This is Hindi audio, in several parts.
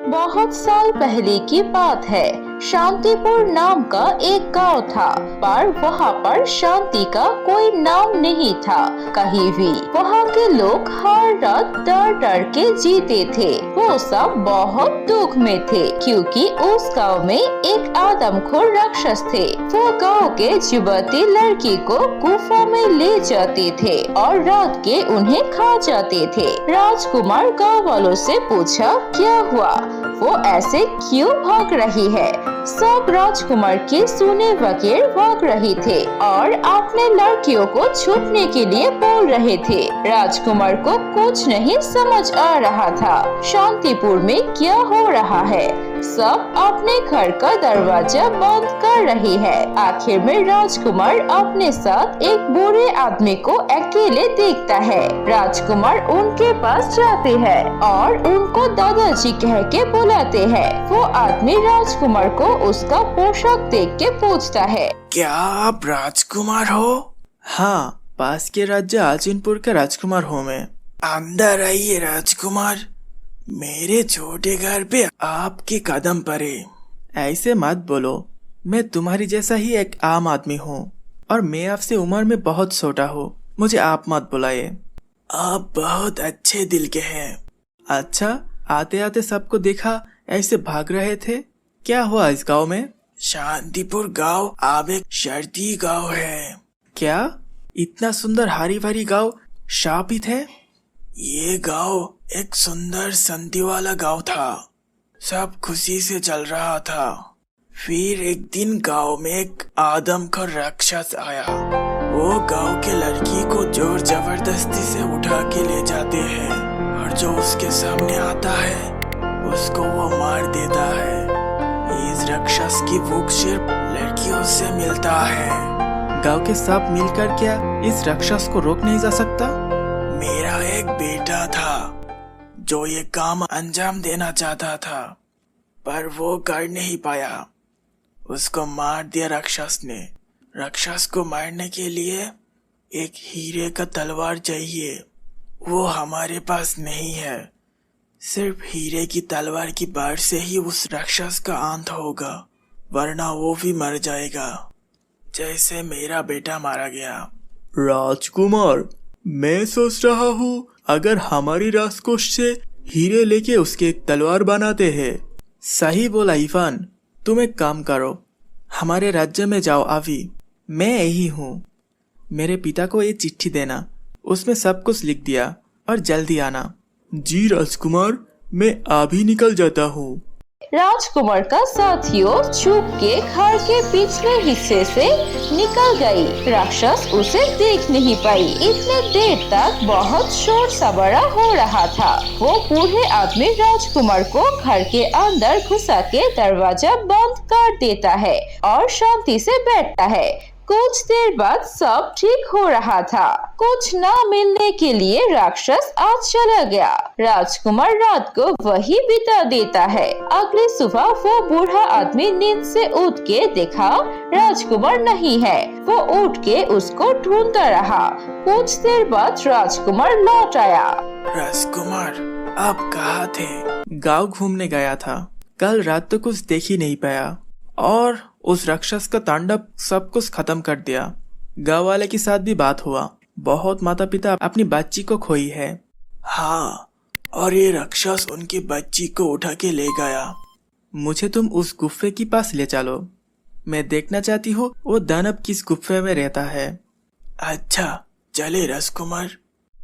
बहुत साल पहले की बात है। शांतिपुर नाम का एक गांव था, पर वहाँ पर शांति का कोई नाम नहीं था कहीं भी। वहाँ के लोग हर रात डर डर के जीते थे। वो सब बहुत दुख में थे क्योंकि उस गांव में एक आदमखोर राक्षस थे। वो गांव के युवती लड़की को गुफा में ले जाते थे और रात के उन्हें खा जाते थे। राजकुमार गांव वालों से पूछा, क्या हुआ? वो ऐसे क्यों भाग रही है? सब राजकुमार के सुने बगैर भाग रहे थे और अपने लड़कियों को छुपने के लिए बोल रहे थे। राजकुमार को कुछ नहीं समझ आ रहा था, शांतिपुर में क्या हो रहा है। सब अपने घर का दरवाजा बंद कर रहे हैं। आखिर में राजकुमार अपने साथ एक बुरे आदमी को अकेले देखता है। राजकुमार उनके पास जाते हैं और उनको दादाजी कह के बुलाते हैं। वो आदमी राजकुमार को उसका पोशाक देख के पूछता है, क्या आप राजकुमार हो? हाँ, पास के राज्य आचिनपुर का राजकुमार हूँ मैं। अंदर आइए राजकुमार, मेरे छोटे घर पे आपके कदम पड़े। ऐसे मत बोलो, मैं तुम्हारी जैसा ही एक आम आदमी हूँ और मैं आपसे उम्र में बहुत छोटा हूँ। मुझे आप मत बुलाइए। आप बहुत अच्छे दिल के हैं। अच्छा, आते आते सबको देखा ऐसे भाग रहे थे। क्या हुआ इस गांव में? शांतिपुर गांव अब एक शर्ती गांव है। क्या इतना सुंदर हरी भरी गांव शापित है? ये गांव एक सुंदर शांति वाला गांव था। सब खुशी से चल रहा था। फिर एक दिन गांव में एक आदमखोर राक्षस आया। वो गांव के लड़की को जोर जबरदस्ती से उठा के ले जाते हैं और जो उसके सामने आता है उसको वो मार देता है। इस राक्षस की भूख सिर्फ लड़कियों से मिलता है। गांव के सब मिलकर क्या इस राक्षस को रोक नहीं जा सकता? मेरा एक बेटा था जो ये काम अंजाम देना चाहता था, पर वो कर नहीं पाया। उसको मार दिया राक्षस ने। राक्षस को मारने के लिए एक हीरे का तलवार चाहिए। वो हमारे पास नहीं है। सिर्फ हीरे की तलवार की बाढ़ से ही उस राक्षस का अंत होगा, वरना वो भी मर जाएगा, जैसे मेरा बेटा मारा गया। राजकुमार, मैं सोच रहा हूँ अगर हमारी राजकोष से हीरे लेके उसके एक तलवार बनाते हैं। सही बोला इवान। तुम एक काम करो, हमारे राज्य में जाओ। अभी मैं यही हूँ। मेरे पिता को ये चिट्ठी देना, उसमें सब कुछ लिख दिया और जल्दी आना। जी राजकुमार, मैं अभी निकल जाता हूँ। राजकुमार का साथियों छुप के घर के पिछले हिस्से से निकल गई। राक्षस उसे देख नहीं पाई। इतने देर तक बहुत शोर शराबा हो रहा था। वो बूढ़े आदमी राजकुमार को घर के अंदर घुसा के दरवाजा बंद कर देता है और शांति से बैठता है। कुछ देर बाद सब ठीक हो रहा था। कुछ न मिलने के लिए राक्षस आज चला गया। राजकुमार रात को वही बिता देता है। अगली सुबह वो बूढ़ा आदमी नींद से उठ के देखा राजकुमार नहीं है। वो उठ के उसको ढूंढता रहा। कुछ देर बाद राजकुमार लौट आया। राजकुमार, आप कहाँ थे? गांव घूमने गया था। कल रात तो कुछ देख ही नहीं पाया और उस राक्षस का तांडव सब कुछ खत्म कर दिया। गांव वाले के साथ भी बात हुआ। बहुत माता पिता अपनी बच्ची को खोई है। हाँ, और ये राक्षस उनकी बच्ची को उठा के ले गया। मुझे तुम उस गुफे के पास ले चलो। मैं देखना चाहती हूँ वो दानव किस गुफे में रहता है। अच्छा, चले राजकुमार।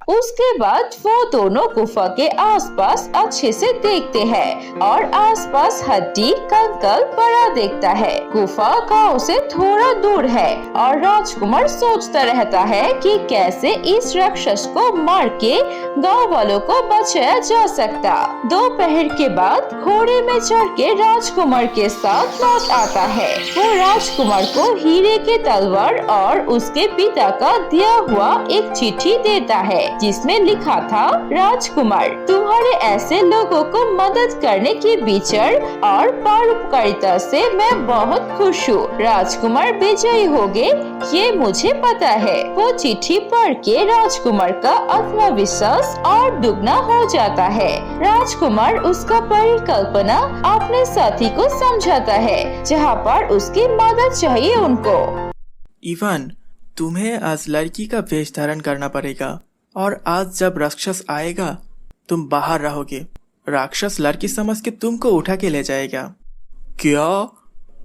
उसके बाद वो दोनों गुफा के आसपास अच्छे से देखते हैं और आसपास हड्डी कंकड़ पड़ा देखता है। गुफा गांव से थोड़ा दूर है और राजकुमार सोचता रहता है कि कैसे इस राक्षस को मार के गांव वालों को बचाया जा सकता। दोपहर के बाद घोड़े में चढ़ के राजकुमार के साथ लौट आता है। वो राजकुमार को हीरे के तलवार और उसके पिता का दिया हुआ एक चिट्ठी देता है जिसमें लिखा था, राजकुमार, तुम्हारे ऐसे लोगों को मदद करने की विचार और परोपकारिता से मैं बहुत खुश हूँ। राजकुमार विजयी होंगे ये मुझे पता है। वो चिट्ठी पढ़ के राजकुमार का आत्मविश्वास राक्षस और दुगना हो जाता है। राजकुमार उसका परिकल्पना अपने साथी को समझाता है, जहाँ पर उसकी मदद चाहिए उनको। इवान, तुम्हें आज लड़की का वेश धारण करना पड़ेगा और आज जब राक्षस आएगा तुम बाहर रहोगे। राक्षस लड़की समझ के तुमको उठा के ले जाएगा। क्या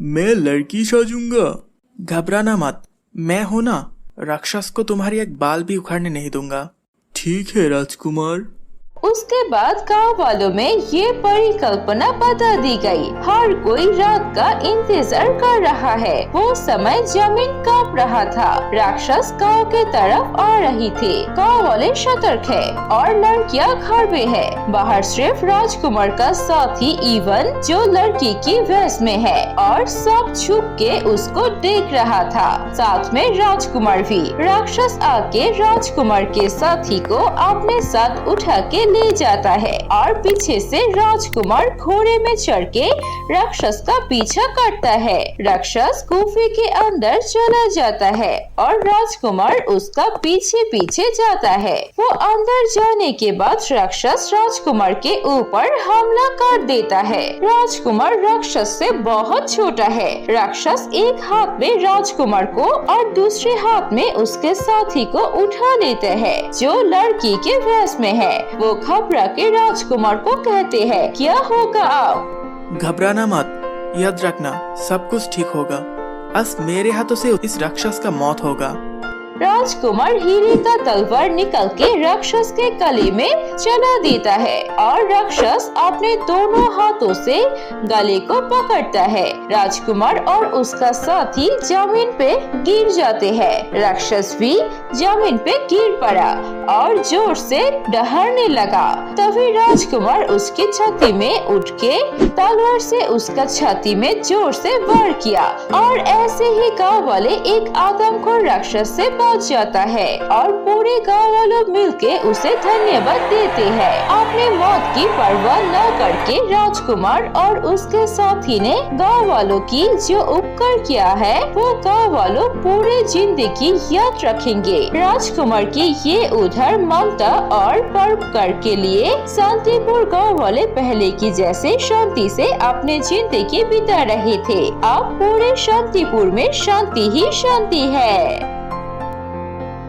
मैं लड़की साजूंगा? घबराना मत, मैं हूं ना। राक्षस को तुम्हारी एक बाल भी उखाड़ने नहीं दूंगा। ठीक है राजकुमार। उसके बाद गांव वालों में ये परिकल्पना बता दी गई। हर कोई रात का इंतजार कर रहा है। वो समय जमीन कांप रहा था। राक्षस गांव के तरफ आ रही थी। गांव वाले सतर्क है और लड़कियां घर में है। बाहर सिर्फ राजकुमार का साथी इवन, जो लड़की की वेश में है और सब छुप के उसको देख रहा था। साथ में राजकुमार भी। राक्षस आके राजकुमार के साथी को अपने साथ उठा के ले जाता है और पीछे से राजकुमार घोड़े में चढ़ के राक्षस का पीछा करता है। राक्षस गुफे के अंदर चला जाता है और राजकुमार उसका पीछे पीछे जाता है। वो अंदर जाने के बाद राक्षस राजकुमार के ऊपर हमला कर देता है। राजकुमार राक्षस से बहुत छोटा है। राक्षस एक हाथ में राजकुमार को और दूसरे हाथ में उसके साथी को उठा लेते हैं, जो लड़की के वेश में है। वो घबरा के राजकुमार को कहते हैं, क्या होगा अब? घबराना मत, याद रखना सब कुछ ठीक होगा। आज मेरे हाथों से इस राक्षस का मौत होगा। राजकुमार हीरे का तलवार निकल के राक्षस के गले में चला देता है और राक्षस अपने दोनों हाथों से गले को पकड़ता है। राजकुमार और उसका साथी जमीन पे गिर जाते हैं। राक्षस भी जमीन पे गिर पड़ा और जोर से डहरने लगा। तभी राजकुमार उसकी छाती में उठ के तलवार से उसका छाती में जोर से वार किया और ऐसे ही गांव वाले एक आदमखोर राक्षस से बच जाता है और पूरे गांव वालों मिलके उसे धन्यवाद देते हैं। अपने मौत की परवाह न करके राजकुमार और उसके साथी ने गांव वालों की जो उपकार किया है वो गांव वालों पूरे जिंदगी याद रखेंगे। राजकुमार की ये उधर ममता और परोपकार के लिए शांतिपुर गांव वाले पहले की जैसे शांति से अपने जिंदगी बिता रहे थे। अब पूरे शांतिपुर में शांति ही शांति है।